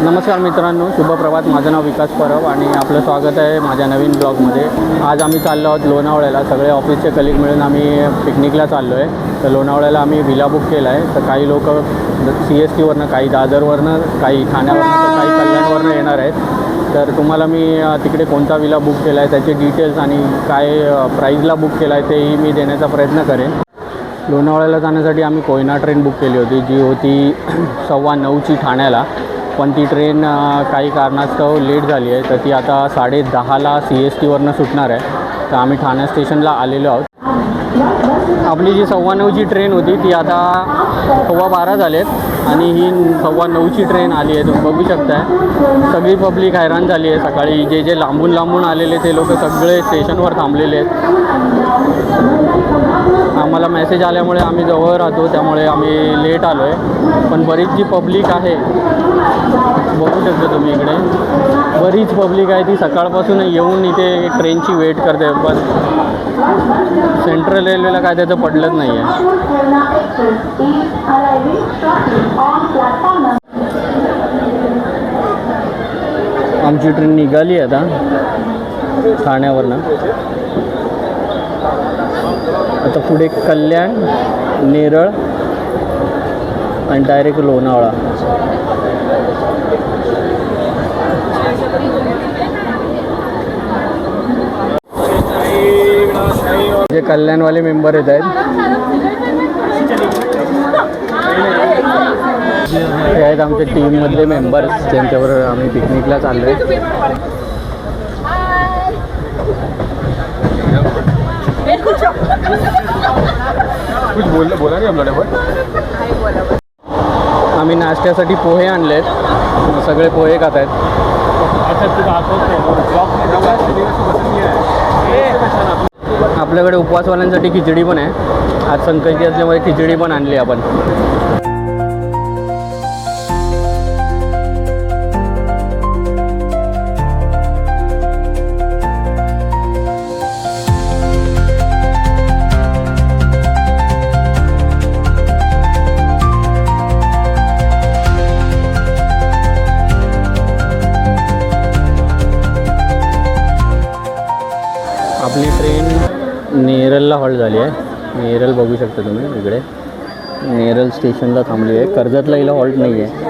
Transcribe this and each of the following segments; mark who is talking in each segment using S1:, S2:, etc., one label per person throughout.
S1: नमस्कार मित्रांनो, शुभप्रभात. माझं नाव विकास परब आणि आपलं स्वागत आहे माझ्या नवीन ब्लॉगमध्ये. आज आम्ही चाललो आहोत लोणावळ्याला. सगळे ऑफिसचे कलिग मिळून आम्ही पिकनिकला चाललो आहे. तर लोणावळ्याला आम्ही विला बुक केला आहे. तर काही लोक CSTवरनं, काही दादरवरनं, काही ठाण्यावरनं, तर काही कल्याणवरनं येणार आहेत. तर तुम्हाला मी तिकडे कोणता विला बुक केला आहे त्याचे डिटेल्स आणि काय प्राईजला बुक केला आहे तेही मी देण्याचा प्रयत्न करेन. लोणावळ्याला जाण्यासाठी आम्ही कोयना ट्रेन बुक केली होती, जी होती 9:15ची ठाण्याला. पण ती ट्रेन काही कारणास्तव लेट झाली आहे. तर ती आता 10:30ला CSTवरनं सुटणार आहे. तर आम्ही ठाणे स्टेशनला आलेलो आहोत. आपली जी 9:15ची ट्रेन होती ती आता 12:15 झालेत आणि ही 9:15ची ट्रेन आली आहे. तुम्ही बघू शकताय सगळी पब्लिक हैराण झाली आहे. सकाळी जे लांबून लांबून आलेले ते लोक सगळे स्टेशनवर थांबलेले आहेत. आम्हाला मेसेज आल्यामुळे आम्ही जवळ राहतो, त्यामुळे आम्ही लेट आलो आहे. पण बरीच जी पब्लिक आहे, बघू शकता तुम्ही इकडे बरीच पब्लिक आहे. ती सकाळपासून येऊन इथे ट्रेनची वेट करते. पण सेंट्रल रेल्वेला काय त्याचं पडलंच नाही आहे. आमची ट्रेन निघाली आता ठाण्यावरनं. आता पुढे कल्याण, नेरळ आणि डायरेक्ट लोणावळा. जे कल्याणवाले मेंबर येत आहेत हे आहेत आमच्या टीममधले मेंबर्स, ज्यांच्याबरोबर आम्ही पिकनिकला चाललो आहे. आम्ही नाश्त्यासाठी पोहे आणलेत. सगळे पोहे खात आहेत. आपल्याकडे उपवासवाल्यांसाठी खिचडी पण आहे. आज संकष्टी असल्यामुळे खिचडी पण आणली आपण. आपली ट्रेन नेरळला हॉल्ट झाली आहे. नेरळ बघू शकता तुम्ही इकडे. नेरळ स्टेशनला थांबली आहे. कर्जतला हिला हॉल्ट नाही आहे.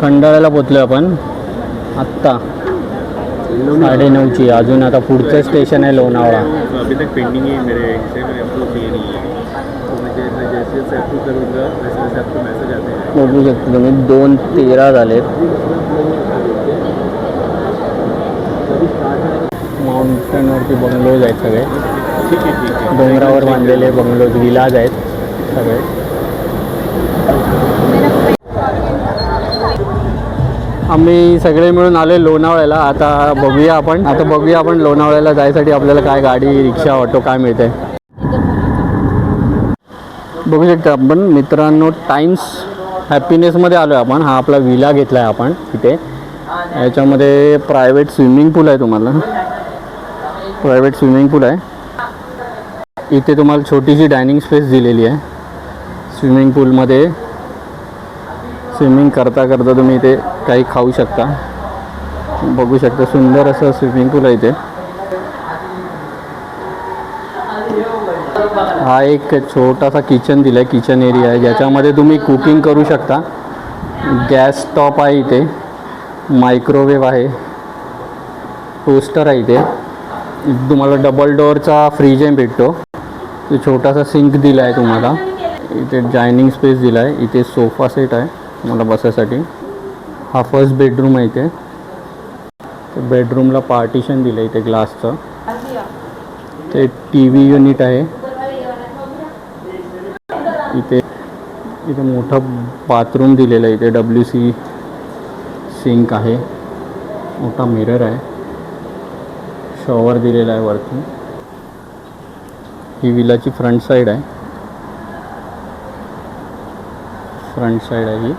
S1: खंडाळ्याला पोचलो आपण आत्ता. 9:30ची. अजून आता पुढचं स्टेशन आहे लोणावळा.
S2: अभी तक पेंडिंग है मेरे हिस्से में, अप्रूव किए नहीं है. तो मैं जैसे जैसे अप्रूव करूँगा वैसे वैसे आपको मैसेज आते हैं.
S1: बघू शकता तुम्ही 2:13 झालेत. माउंटनवरती बंगलोज आहेत सगळे.
S2: ठीक आहे ठीक आहे.
S1: डोंगरावर बांधलेले बंगलोज, विलाज आहेत सगळे. आम्ही सगळे मिळून आले लोणावळ्याला. आता बघूया आपण लोणावळ्याला जायसाठी आपल्याला काय गाडी, रिक्षा, ऑटो काय मिळते. बघू शकता आपण मित्रांनो, टाइम्स हॅपीनेसमध्ये आलो आहे आपण. हा आपला विला घेतला आहे आपण इथे. याच्यामध्ये प्रायव्हेट स्विमिंग पूल आहे. तुम्हाला प्रायव्हेट स्विमिंग पूल आहे. इथे तुम्हाला छोटीशी डायनिंग स्पेस दिलेली आहे. स्विमिंग पूलमध्ये स्विमिंग करता करता तुम्ही इथे काही खाऊ शकता. बघू शकता सुंदर असं स्विमिंग पूल आहे इथे. हा एक छोटासा किचन दिला आहे, किचन एरिया आहे ज्याच्यामध्ये तुम्ही कुकिंग करू शकता. गॅस टॉप आहे इथे, मायक्रोवेव्ह आहे, टोस्टर आहे इथे. तुम्हाला डबल डोअरचा फ्रीज आहे भेटतो. तो छोटासा सिंक दिला आहे तुम्हाला. इथे डायनिंग स्पेस दिला आहे. इथे सोफा सेट आहे तुम्हाला बसायसाठी. हा फर्स्ट बेडरूम आहे इथे. बेडरूमला पार्टिशन दिलं आहे इथे ग्लासचं. ते टी व्ही युनिट आहे इथे. इथे मोठं बाथरूम दिलेलं आहे इथे. WC सिंक आहे, मोठा मिरर आहे, शॉवर दिलेला आहे वरती. ही विलाची फ्रंट साईड आहे. फ्रंट साईड आहे ही.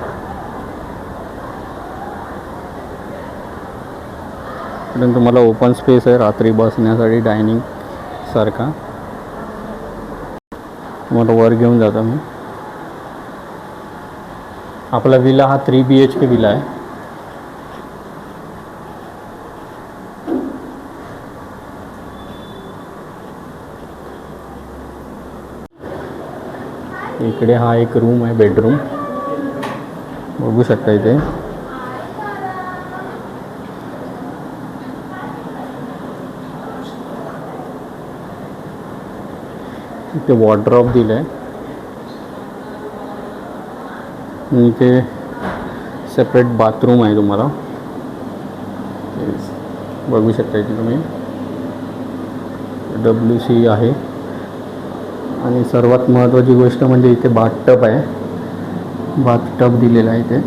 S1: इकडून तुम्हाला ओपन स्पेस आहे रात्री बसण्यासाठी, डायनिंग सारखा. तुम्हाला वर घेऊन जातो मी. आपला विला हा 3 BHK विला आहे. इकडे हा एक रूम आहे, बेडरूम. बघू शकता इथे. इथे वॉर्डरोब दिलं आहे. इथे सेपरेट बाथरूम आहे तुम्हाला. बघू शकता इथे तुम्ही. WC आहे. आणि सर्वात महत्त्वाची गोष्ट म्हणजे इथे बाथटब आहे. बाथटब दिलेला आहे इथे.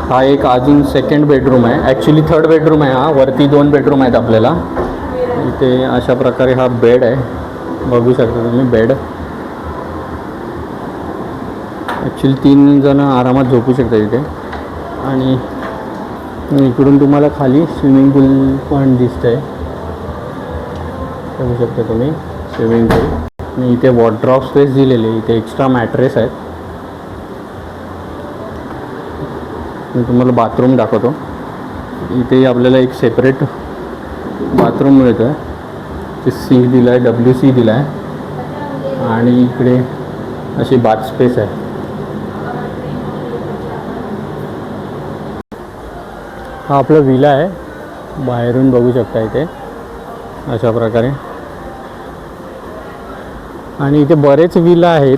S1: हा एक अजून सेकंड बेडरूम आहे. ॲक्च्युली थर्ड बेडरूम आहे हा. वरती 2 बेडरूम आहेत आपल्याला. इथे अशा प्रकारे हा बेड आहे. बघू शकता तुम्ही बेड. ॲक्च्युली 3 जण आरामात झोपू शकतात इथे. आणि इकडून तुम्हाला खाली स्विमिंग पूल पण दिसतंय. बघू शकता तुम्ही स्विमिंग पूल. आणि इथे वॉर्डरोब स्पेस दिलेली आहे. इथे एक्स्ट्रा मॅट्रेस आहेत. मी तुम्हाला बाथरूम दाखवतो. इथे आपल्याला एक सेपरेट बाथरूम मिळतं आहे. ते सिंक दिला आहे, WC दिला आहे. आणि इकडे अशी बाथ स्पेस आहे. हा आपला विला आहे. बाहेरून बघू शकता इथे अशा प्रकारे. आणि इथे बरेच विला आहेत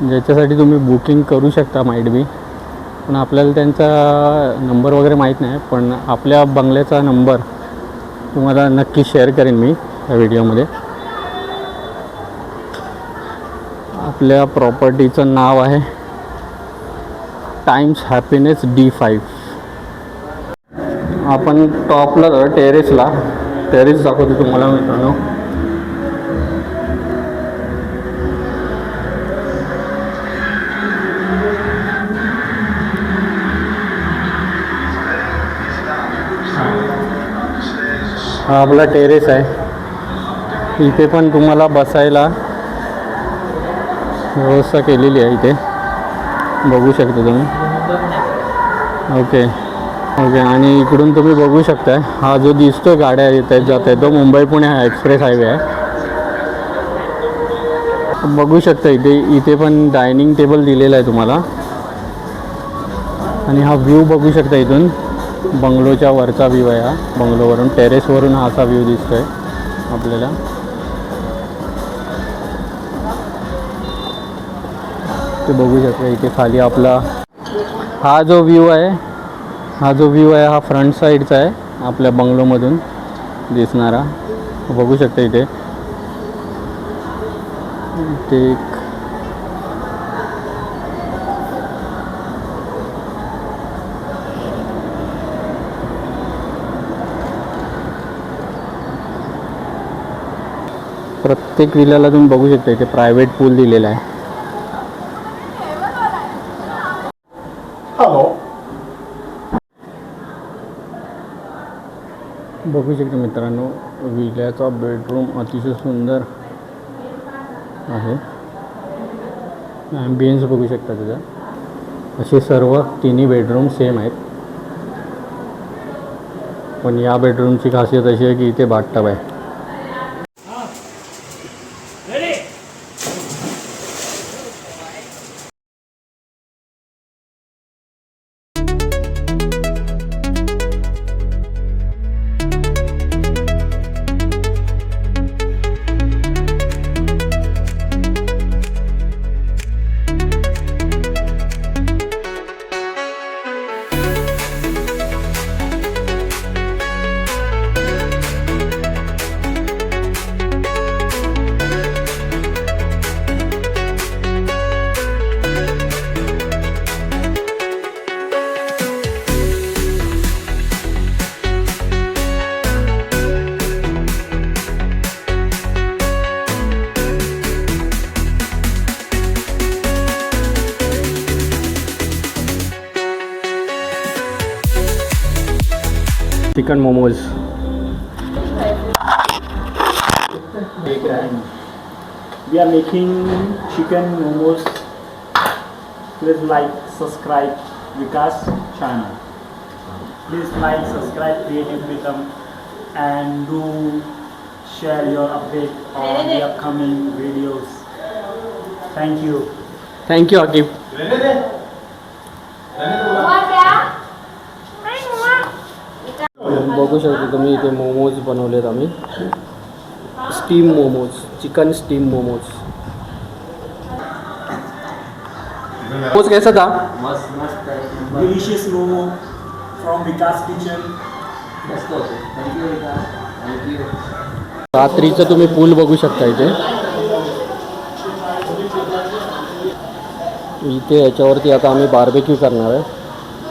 S1: ज्याच्यासाठी तुम्ही बुकिंग करू शकता माईट बी. पण आपल्याला त्यांचा नंबर वगैरे माहीत नाही. पण आपल्या बंगल्याचा नंबर तुम्हाला नक्की शेअर करेन मी या व्हिडिओमध्ये. आपल्या प्रॉपर्टीचं नाव आहे टाइम्स हॅपीनेस D5. आपण टॉपला जाऊ, टेरेस दाखवतो तुम्हाला मित्रांनो. हा आपला टेरेस आहे. इथे पण तुम्हाला बसायला व्यवस्था केलेली आहे इथे. बघू शकता तुम्ही. ओके. आणि इकडून तुम्ही बघू शकता हा जो दिसतो गाड्या येत आहेत जात आहेत तो मुंबई पुणे हा एक्सप्रेस हायवे आहे. बघू शकता इथे पण डायनिंग टेबल दिलेला आहे तुम्हाला. आणि हा व्ह्यू बघू शकता इथून बंगलोच्या वरचा व्ह्यू आहे. हा बंगलोवरून टेरेसवरून हा असा व्ह्यू दिसतोय आपल्याला. ते बघू शकता इथे खाली आपला हा जो व्ह्यू आहे हा फ्रंट साईडचा आहे आपल्या बंगलोमधून दिसणारा. बघू शकता इथे ते प्रत्येक विल्याला तुम्ही बघू शकता इथे प्रायव्हेट पूल दिलेला आहे. बघू शकता मित्रांनो विल्याचा बेडरूम अतिशय सुंदर आहे. ॲम्बियन्स बघू शकता त्याचा. असे सर्व तिन्ही बेडरूम सेम आहेत. पण या बेडरूमची खासियत अशी आहे की इथे बाथटब आहे. Chicken momos.
S3: We are making chicken momos. Please like, subscribe Vikas channel. Please like, subscribe Creative Rhythm and do share your update on the upcoming videos. Thank you.
S1: Thank you Aqib. बघू शकता तुम्ही इथे मोमोज बनवलेत आम्ही. Steam momos, chicken steam momos. Momos कैसा था?
S3: Delicious momo from Vikas Kitchen.
S1: रात्रीचं तुम्ही पूल बघू शकता इथे. इथे याच्यावरती आता आम्ही बार्बेक्यू करणार आहे.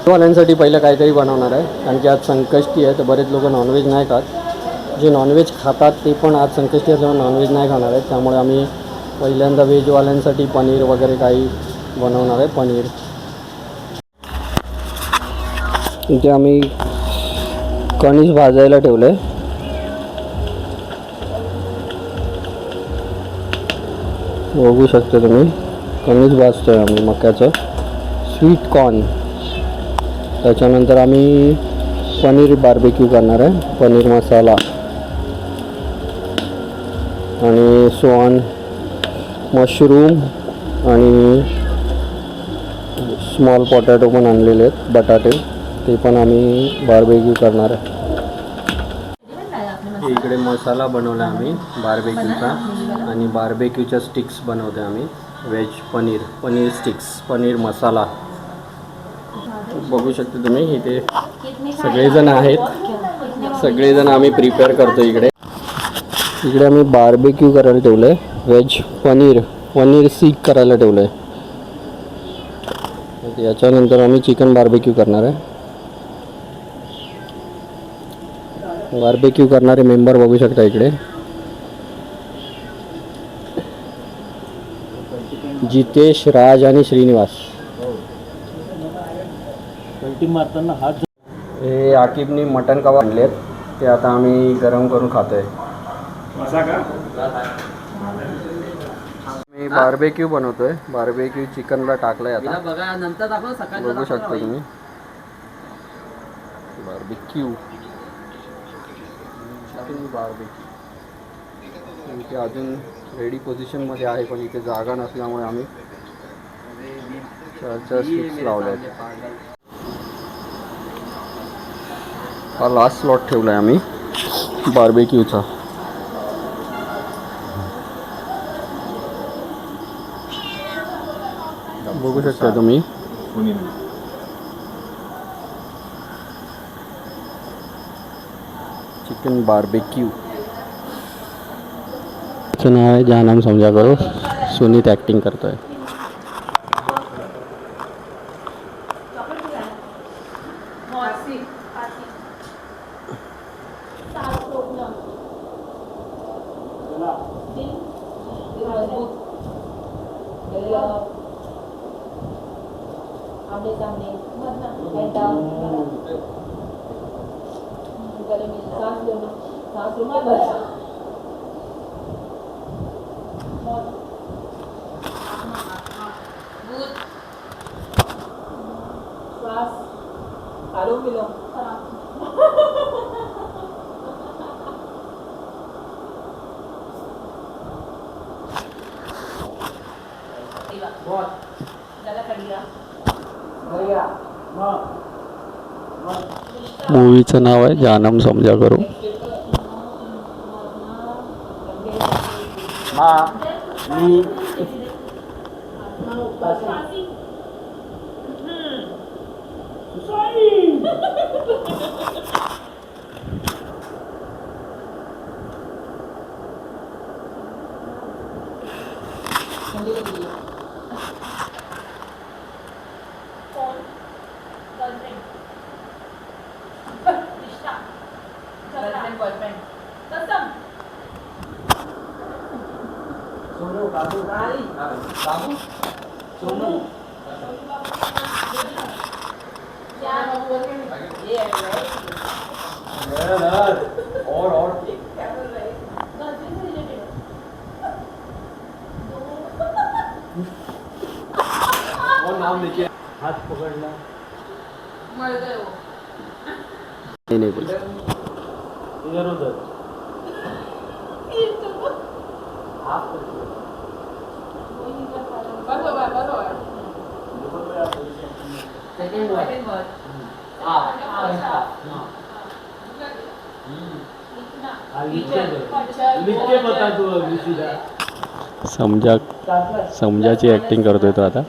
S1: वाल्यांसाठी पहिलं काहीतरी बनवणार आहे कारण की आज संकष्टी आहे तर बरेच लोक नॉनव्हेज नाही खात. जे नॉनव्हेज खातात ते पण आज संकष्टी असल्यामुळे नॉनव्हेज नाही खाणार आहेत. त्यामुळे आम्ही पहिल्यांदा व्हेजवाल्यांसाठी पनीर वगैरे काही बनवणार आहे. पनीर इथे आम्ही कणीस भाजायला ठेवलं आहे. बघू शकता तुम्ही कणीस भाजतोय आम्ही मक्याचं स्वीट कॉर्न. त्याच्यानंतर आम्ही पनीर बार्बेक्यू करणार आहे. पनीर मसाला आणि सॉन मशरूम आणि स्मॉल पोटॅटो पण आणलेले आहेत बटाटे ते पण आम्ही बार्बेक्यू करणार आहे. इकडे मसाला बनवला आम्ही बार्बेक्यूचा आणि बार्बेक्यूच्या स्टिक्स बनवते आम्ही. Veg paneer sticks paneer masala. बघू शकता तुम्ही इथे सगळेजण आहेत. सगळेजण आम्ही प्रिपेअर करतो. इकडे आम्ही बार्बेक्यू करायला ठेवलं आहे. व्हेज पनीर सीक करायला ठेवलं आहे. याच्यानंतर आम्ही चिकन बार्बेक्यू करणार आहे. बार्बेक्यू करणारे मेंबर बघू शकता इकडे. जितेश, राज आणि श्रीनिवास. हे आकिबनी मटन कबाब आणलेत ते आता आम्ही गरम करून खातोय. मी बार्बेक्यू बनवतोय. बार्बेक्यू चिकनला टाकलंय आता. बघू शकता तुम्ही बार्बेक्यू. इथे अजून रेडी पोझिशनमध्ये आहे, पण इथे जागा नसल्यामुळे आम्ही 4 सीट्स लावल्या आहेत. हा लास्ट स्लॉट ठेवला आहे आम्ही बार्बेक्यूचा. बघू शकता तुम्ही चिकन बार्बेक्यू. त्याचं नाव आहे जहानाम समजा करो. सुनीत ॲक्टिंग करतोय. मूवीचं नाव आहे जहानाम समजा करो.
S3: हात पकडला
S1: नाही बोल.
S3: इधर उधर
S1: समजाची ॲक्टिंग करतोय तो आता.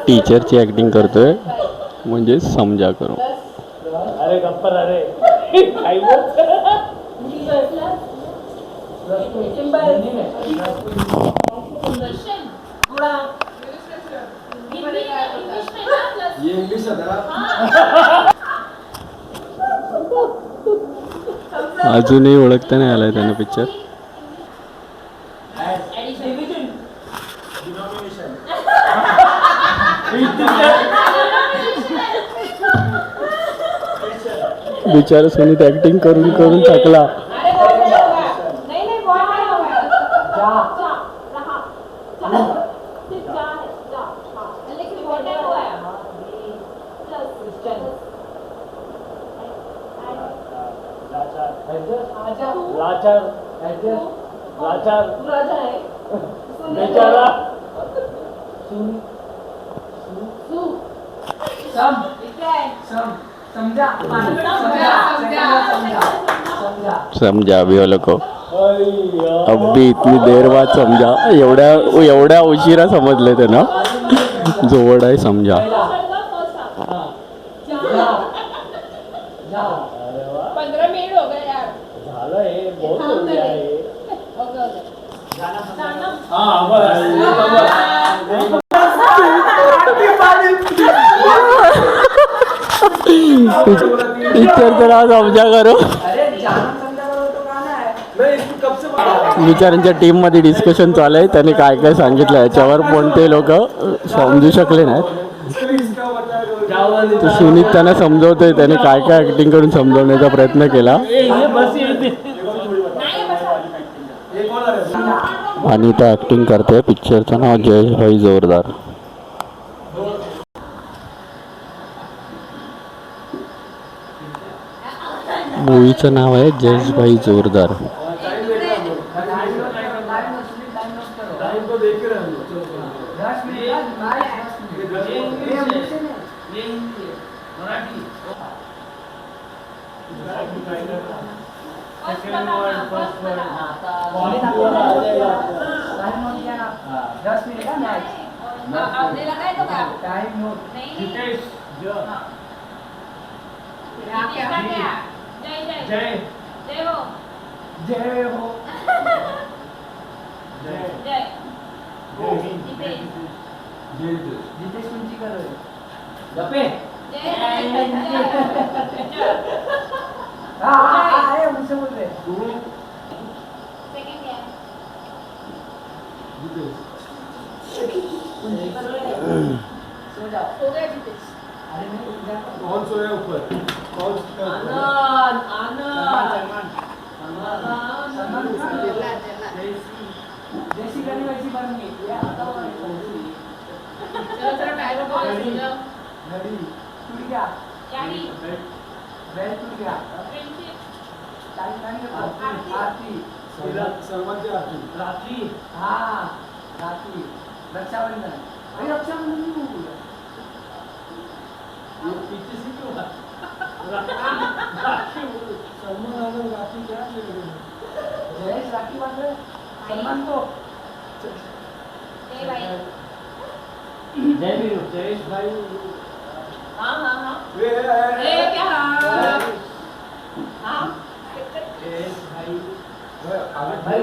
S1: टीचरची ॲक्टिंग करतोय म्हणजे समजा करो.
S3: अरे गप्पर अरे काय
S1: अजूनही ओळखता नाही आलाय त्यानं पिक्चर. बिचारा सुनीत ॲक्टिंग करून करून थकला.
S3: लाचार लाचार बेचारा
S1: समजा अभी वालों को अभी इतनी देर बाद समजा. एवढ्या उशिरा समजले ते ना. जोवड आहे समजा.
S4: 15 मिनट हो गए यार.
S3: झालं हे बहुत हो गया है.
S1: पिक्चरचं नाव समजा करो. विचारांच्या टीममध्ये डिस्कशन चालू आहे. त्याने काय काय सांगितलं याच्यावर, पण ते लोक समजू शकले नाहीत. तर सुनीत त्यांना समजवतोय. त्याने काय काय ॲक्टिंग करून समजवण्याचा प्रयत्न केला. आणि तो ॲक्टिंग करतोय. पिक्चरचं नाव जय भाई जोरदार. मूवीचं नाव आहे जयेशभाई जोरदार.
S4: आपल्याला काय तो का नाही जय जय जय जय हो
S3: जय हो
S4: जय जितेश
S3: जितेश तुमची कर गप्पे अरे मुझसे बोल रहे
S4: सेकंड क्या
S3: सो जाओ
S4: हो गया जितेश
S3: अरे नहीं
S2: कौन सोया ऊपर कौन
S3: जैसी करनी वैसी बननी ये आता हुआ
S4: चलो चलो टाइगर को सुन लो
S3: नदी टूट गया
S4: यानी
S3: बेल टूट गया
S4: फ्रेंडशिप
S3: टाइम आरती
S2: सलमान की आरती
S3: राखी हाँ राखी रक्षाबंधन अरे रक्षाबंधन नहीं हो गया ये पीछे से क्यों राखी सलमान और राखी क्या जयेश राखी बांध रहे सलमान को
S4: जय भाई
S3: जय वीरू जयेश भाई
S4: हाँ हाँ हाँ
S2: ए
S4: क्या हाँ हाँ
S3: जयेश भाई
S2: भाई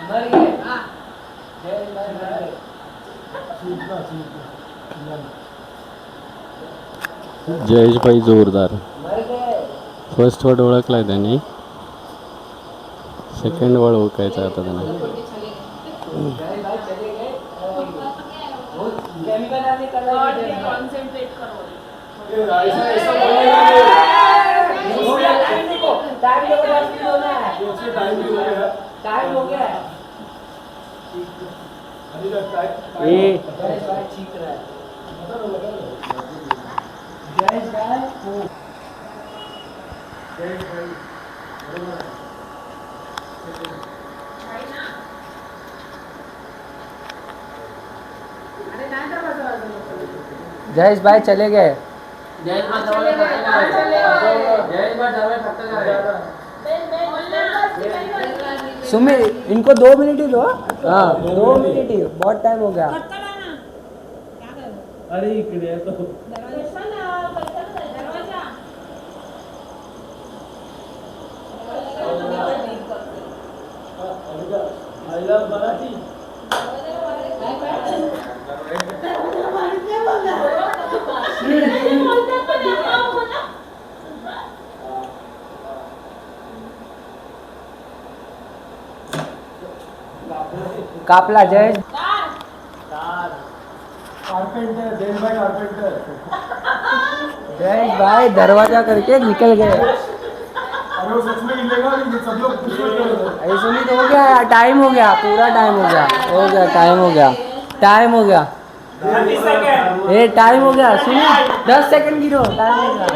S3: मर गए हाँ जयेश भाई मर गए
S1: जयेशभाई जोरदार.
S3: मर गए
S1: फर्स्ट वर्ड ओळखलाय त्यांनी, सेकंड वर्ड ओळखायचा आता त्यांना.
S3: जयेश भाई चले गए वो केमिकल डालने कर रहे थे
S4: कॉन्सेंट्रेट करो
S2: ऐसा ऐसा
S3: टाइम देखो 10 मिनट होना है
S2: उसके टाइम भी हो गया
S3: टाइम हो गया
S2: अभी तक टाइम
S3: जयेश भाई ठीक रहा है जयेश भाई को जयेश भाई चले गए सुमित इनको 2 मिनट ही दो हाँ 2 मिनट ही बहुत टाइम हो गया अरे इकडे तो मराठी कापला जयेश
S2: कारपेंटर जयेश भाई कारपेंटर
S3: जयेश भाई दरवाजा करके निकल गए
S2: अरे वो सच में मिलेगा सब लोग
S3: ऐसे नहीं तो हो गया टाइम हो गया पूरा टाइम हो गया टाइम हो गया टाइम हो गया ये टाइम हो गया सुनिए 10 सेकंड गिरो टाइम हो गया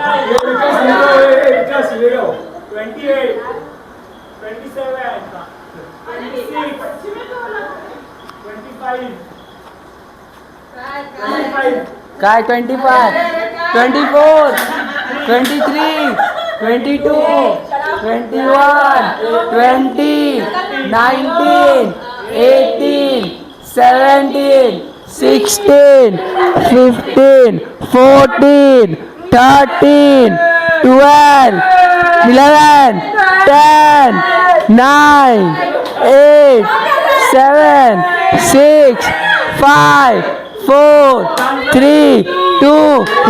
S3: काय 25 24 23 22 21 20 19 18 17 16 15 14 13 12 11 10 9 8 7 6 5 4 3 2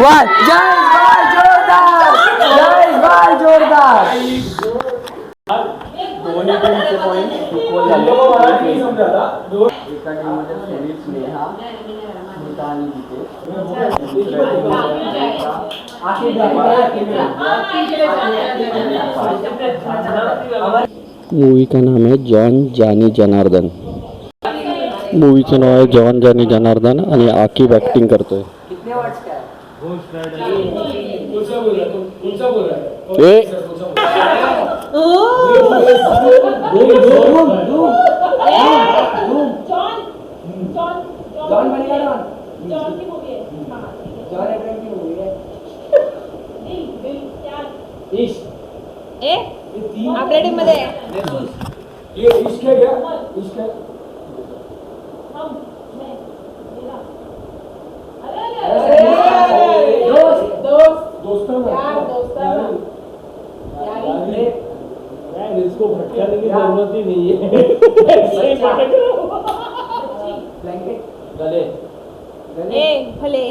S3: 1 जय भाई जोरदार
S1: दोन्ही टीमचे पॉईंट इक्वल झाले. एका टीममध्ये सुनील स्नेहा स्मिता आणि जितेश, मूवी का नाम है जॉन जानी जनार्दन. मूवीचं नाव आहे जॉन जानी जनार्दन आणि आकिब ॲक्टिंग करतोय.
S3: कितने वर्ड्स का है जॉन बनेगा जॉन की मूवी है जॉन अब्राहम की मूवी है
S4: आपल्या टीम मध्ये
S3: ये इश्क है क्या इश्क है इसको भटकाने की जरूरत ही नहीं है गले
S4: भले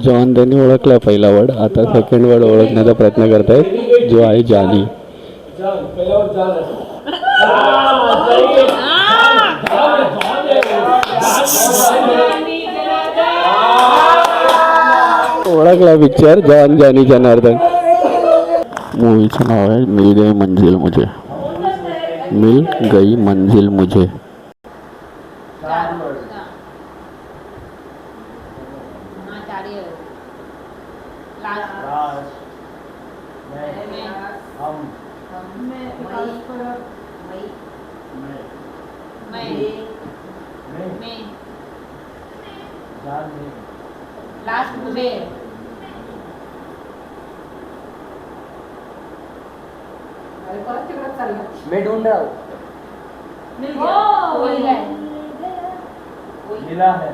S1: जॉन त्यांनी ओळखला पहिला वर्ड, आता सेकंड वर्ड ओळखण्याचा प्रयत्न करतायत जो आहे जानी. ओळखला पिक्चर जॉन जानी जनार्दन. मूवीचं नाव आहे मिल गई मंजिल मुझे. मिल गई मंजिल मुझे.
S4: लास्ट मुझे
S3: मैं ढूंढ रहा हूँ मिला है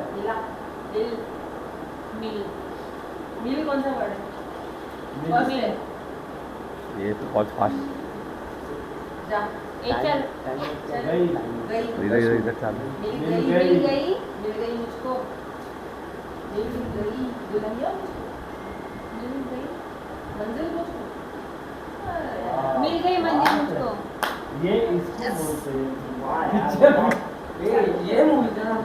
S4: मिल कौन सा वर्ड है फर्स्ट है
S2: ये तो बहुत फास्ट.
S4: जा चल
S3: गई
S2: इधर चालू.
S4: मिल गई मुझको मिल गई दुल्हनिया मिल गई मंजिल मुझको मिल गई मंजिल मुझको
S3: ये इसको बोलते हैं ये मूवी का नाम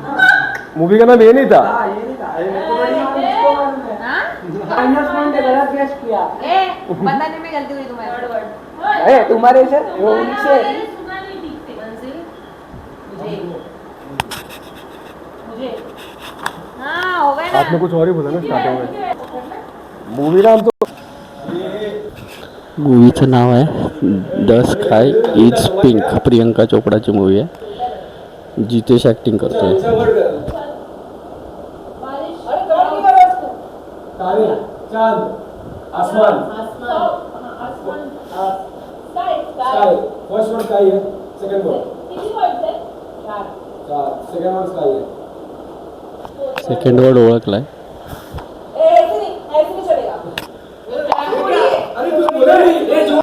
S2: मूवी का नाम ये नहीं था.
S3: ये नहीं था अरे मेरे को बड़ी नाम इसको मालूम है
S4: हाँ
S3: माइनस पॉइंट गलत गेस किया
S4: ए बताने में गलती हुई तुम्हारी वर्ड
S3: ए तुम्हारे से वो उनसे
S4: मंजिल मुझे मुझे हाँ हो गया ना
S2: आपने कुछ और ही बोला ना स्टार्टिंग में. मूवी नाम तो
S1: मूवीचं नाव आहे the sky is pink. Priyanka चोपडाची मूवी आहे. जितेश ॲक्टिंग करतोय.
S3: चांद आसमान स्काई फर्स्ट वर्ड स्काई है second word second word sky है
S1: सेकंड वर्ड ओळखलाय.
S3: अरे तू बोला नहीं ये जो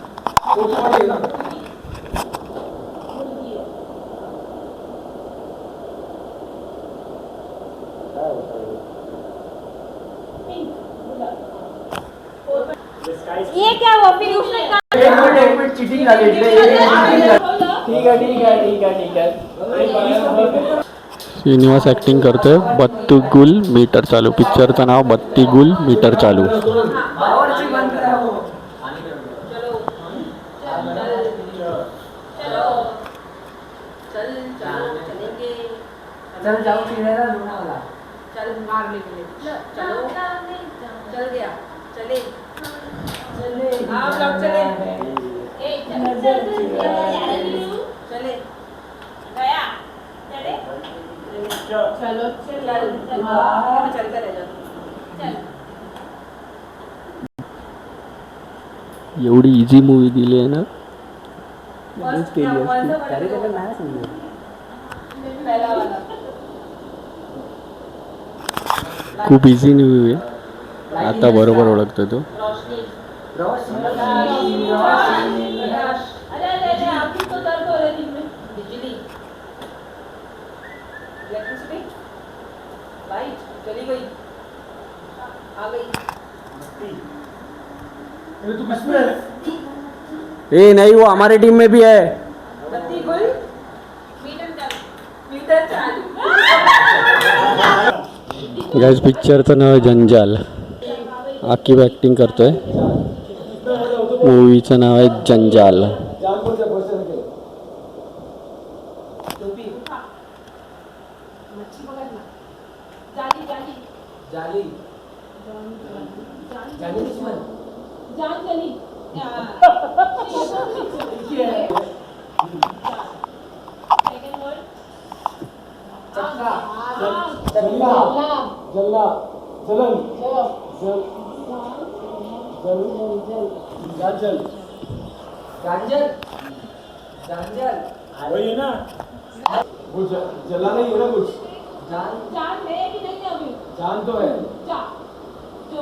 S3: है ना
S4: ये क्या हुआ फिर उसने कहा
S3: एक मिनट चीटिंग झाली ठीक है
S1: श्रीनिवास ॲक्टिंग करतोय. बत्ती गुल मीटर चालू. पिक्चरचं नाव बत्ती गुल मीटर चालू.
S3: चल जाओ फिरेगा लोनावाला
S4: चल मार ले चलो चल गया चले आप लोग चले ए चले गया चले चलो चलते रह जाओ चल
S1: एवढी इझी मूवी दिली आहे ना.
S4: पहला वाला
S1: खूप इझी मूवी आहे. आता बरोबर ओळखतो तो.
S4: अरे आपकी तो दर्द हो रही है बिजली इलेक्ट्रिसिटी लाइट चली गई आ गई
S3: तू किसमें है
S1: ए नहीं, वो हमारे टीम में भी है.
S4: बत्ती गुल मीटर चालू
S1: गाइस पिक्चरचं नाव आहे जंजाल. आकिब ॲक्टिंग करतोय. मूवीचं नाव आहे जंजाल.
S4: मच्छी पकड़ ना जाली जाली
S3: जाली जाली दुश्मन
S4: जान चली सेकंड वर्ड
S3: चक्का
S4: जल्ला
S3: जल्ला जलन
S4: जल
S3: गांजल गांजल गांजल
S2: वही है ना
S3: वो जला नहीं है ना कुछ जान
S4: जान है कि नहीं अभी
S3: जान तो है
S4: जा जो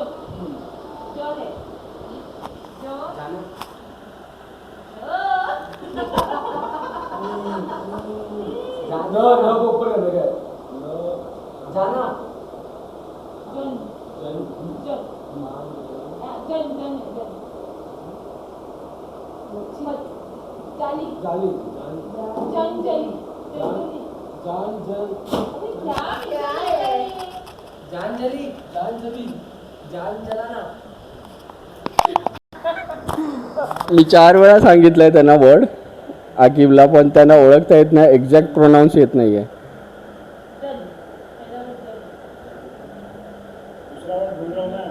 S4: जो है जो
S3: जान न को ऊपर करने का जाना
S4: जन
S3: जन
S4: जन जन जन जन जाली
S3: जाली
S4: जन जली
S3: जान जल
S4: अबे क्या है
S3: जान जली जान जलाना
S1: मी 4 वेळा सांगितलंय त्यांना वर्ड आकिबला, पण त्यांना ओळखता येत नाही, एक्झॅक्ट प्रोनाऊन्स येत नाही आहे.
S4: जन
S2: दूसरा वर्ड भूल रहा हूँ मैं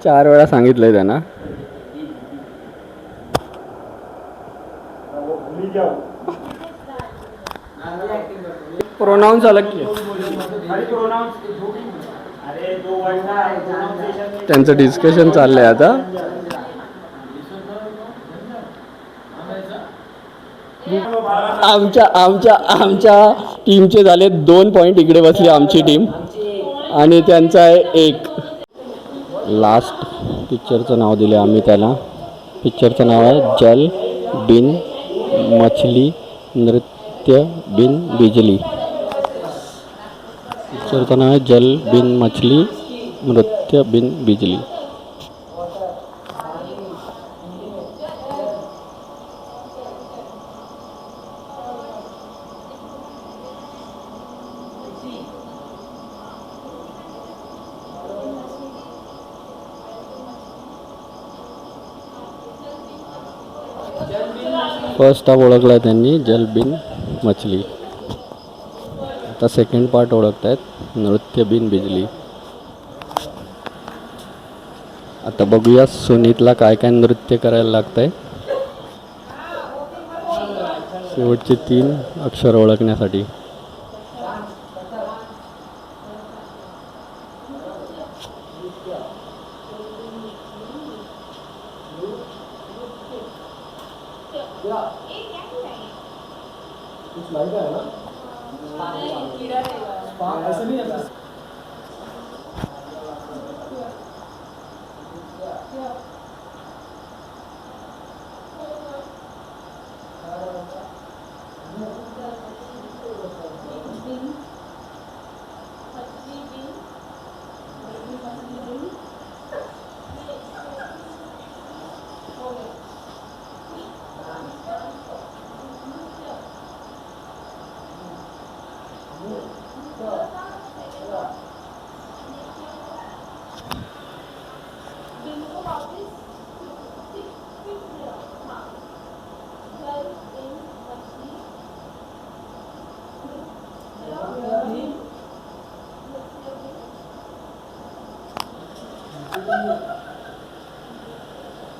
S1: 4 वेळा सांगितलंय त्यांना.
S2: वो भूल ही जाओ
S1: प्रोनाउन्स अलग की आहे.
S2: खाली प्रोनाउंस अरे 2 वर्ड का प्रोनाउंसिएशन में
S1: त्यांचं डिस्कशन चाललंय आता. आमच्या आमच्या आमच्या टीमचे झाले 2 पॉईंट. इकडे बसली आमची टीम आणि त्यांचा आहे 1. लास्ट पिक्चरचं नाव दिले आम्ही त्याला. पिक्चरचं नाव आहे जल बिन मछली नृत्य बिन बिजली. पिक्चरचं नाव आहे जल बिन मछली नृत्य बिन बिजली. फर्स्ट स्टाफ ओळखला आहे त्यांनी, जल बिन मछली. आता सेकंड पार्ट ओळखत आहेत, नृत्य बिन बिजली. आता बघूया सुनीतला काय काय नृत्य करायला लागतं आहे शेवटचे 3 अक्षर ओळखण्यासाठी.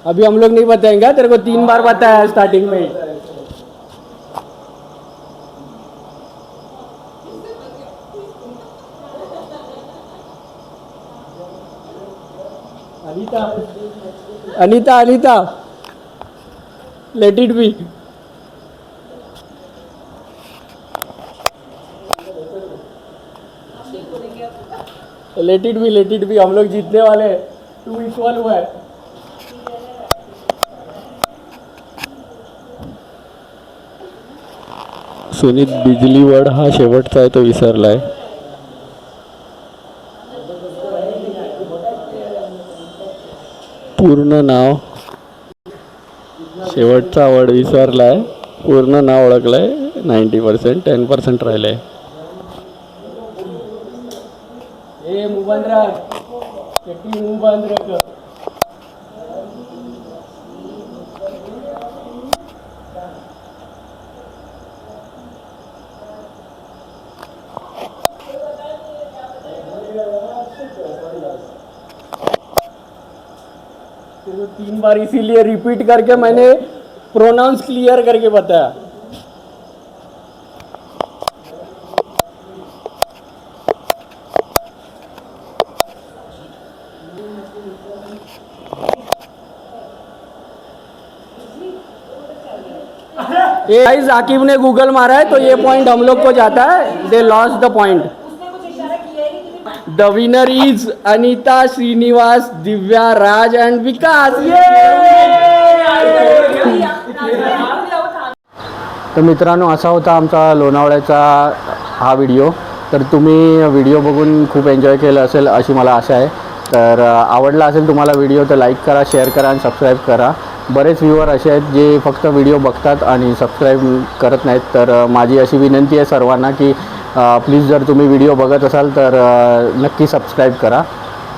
S1: अभी हम लोग नहीं बताएंगे, तेरे को 3 बार बताया स्टार्टिंग में. Anita Anita let it be. Let it be. हम लोग जीतने वाले हैं. 2 इक्वल हुआ है. सुनीत बिजली वर्ड हा शेवटचा आहे, तो विसरलाय. पूर्ण नाव शेवटचा वर्ड विसरलाय. पूर्ण नाव ओळखलंय 90%. 10% राहिलंय.
S3: ए मुबंदर चट्टी मुंह बंद रखो. तो 3 बार इसीलिए रिपीट करके मैंने प्रोनाउंस क्लियर करके बताया. गाइस आकिब ने गूगल मारा है तो ये पॉइंट हम लोग को जाता है. They lost the point. The winner is Anita, Srinivas, Divya, Raj and Vikas.
S1: तर मित्रांनो, असा होता आमचा लोणावळ्याचा हा व्हिडिओ. तर तुम्ही व्हिडिओ बघून खूप एन्जॉय केलं असेल अशी मला आशा आहे. तर आवडला असेल तुम्हाला व्हिडिओ तर लाईक करा, शेअर करा आणि सबस्क्राईब करा. बरेच व्ह्यूअर असे आहेत जे फक्त व्हिडिओ बघतात आणि सबस्क्राईब करत नाहीत. तर माझी अशी विनंती आहे सर्वांना की प्लीज जर तुम्ही व्हिडिओ बघत असाल तर नक्की सबस्क्राईब करा.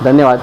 S1: धन्यवाद.